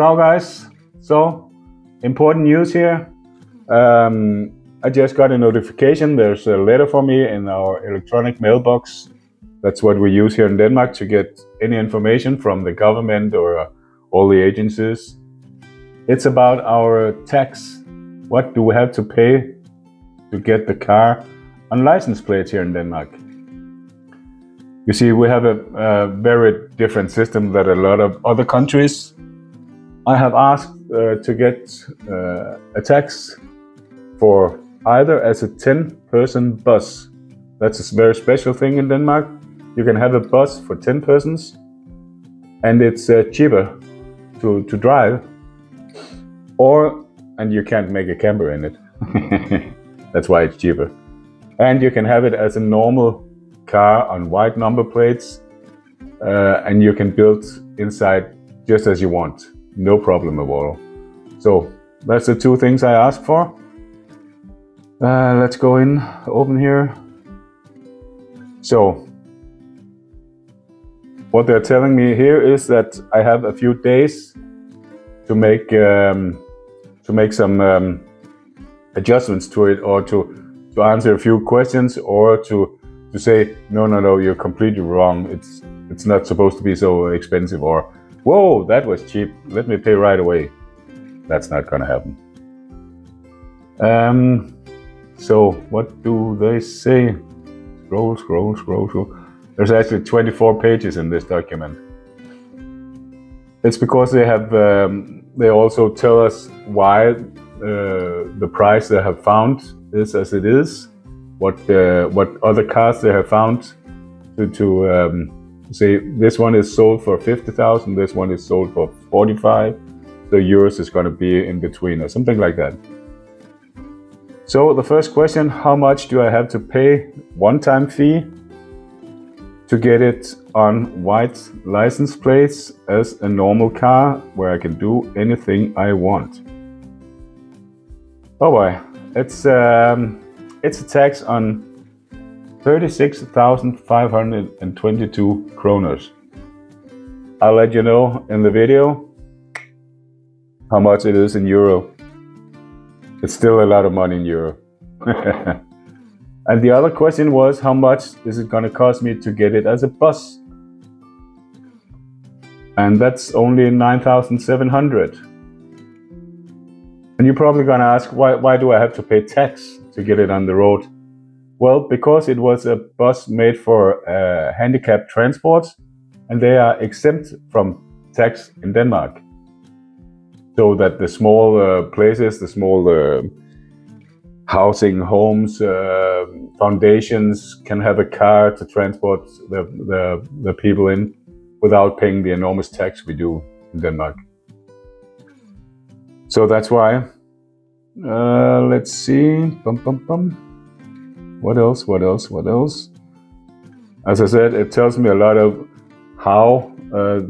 Goddag guys. So, important news here. I just got a notification. There's a letter for me in our electronic mailbox. That's what we use here in Denmark to get any information from the government or all the agencies. It's about our tax. What do we have to pay to get the car on license plates here in Denmark? You see, we have a very different system than a lot of other countries. I have asked to get a tax for either as a 10-person bus. That's a very special thing in Denmark. You can have a bus for 10 persons and it's cheaper to drive, and you can't make a camper in it. That's why it's cheaper. And you can have it as a normal car on white number plates, and you can build inside just as you want. No problem at all. So that's the two things I asked for. Let's go in, open here. So what they're telling me here is that I have a few days to make some adjustments to it, or to answer a few questions, or to say no, you're completely wrong. It's not supposed to be so expensive, or whoa, that was cheap, let me pay right away. That's not gonna happen. So what do they say? Scroll. There's actually 24 pages in this document. It's because they have they also tell us why the price they have found is as it is, what other cars they have found to say this one is sold for 50,000, this one is sold for 45, so yours is going to be in between or something like that. So the first question, how much do I have to pay one-time fee to get it on white license plates as a normal car where I can do anything I want? Oh boy, it's a tax on 36,522 kroners. I'll let you know in the video how much it is in euro. It's still a lot of money in euro. And the other question was, how much is it going to cost me to get it as a bus? And that's only 9,700. And you're probably going to ask, why do I have to pay tax to get it on the road? Well, because it was a bus made for handicapped transport, and they are exempt from tax in Denmark. So that the small places, the small housing, homes, foundations can have a car to transport the people in without paying the enormous tax we do in Denmark. So that's why. Let's see. What else? As I said, it tells me a lot of how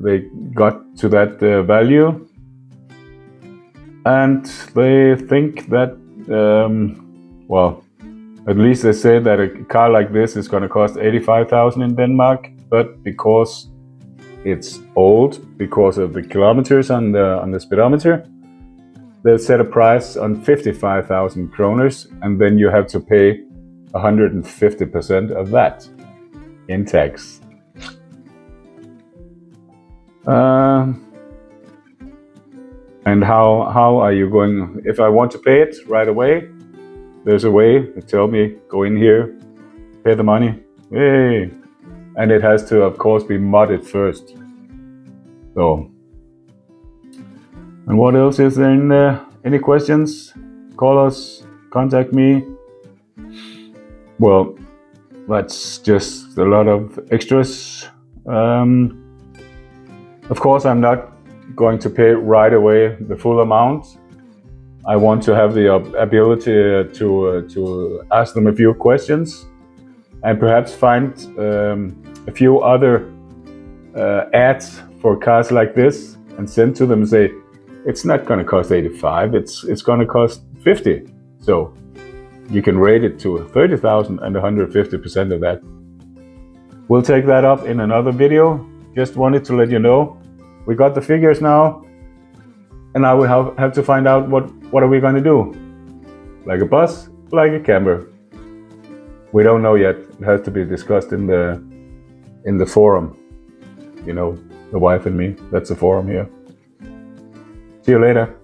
they got to that value. And they think that, well, at least they say that a car like this is going to cost 85,000 in Denmark, but because it's old, because of the kilometers on the speedometer, they set a price on 55,000 kroners, and then you have to pay 150% of that in tax. And how are you going? If I want to pay it right away, there's a way. They tell me, go in here, pay the money. Yay! And it has to, of course, be modded first. So, and what else is there in there? Any questions? Call us, contact me. Well, that's just a lot of extras. Of course, I'm not going to pay right away the full amount. I want to have the ability to ask them a few questions and perhaps find a few other ads for cars like this and send to them and say, it's not going to cost 85, it's going to cost 50. So you can rate it to 30,000 and 150% of that. We'll take that up in another video. Just wanted to let you know. We got the figures now. And now we have to find out what are we going to do? Like a bus, like a camper? We don't know yet. It has to be discussed in the forum. You know, the wife and me. That's the forum here. See you later.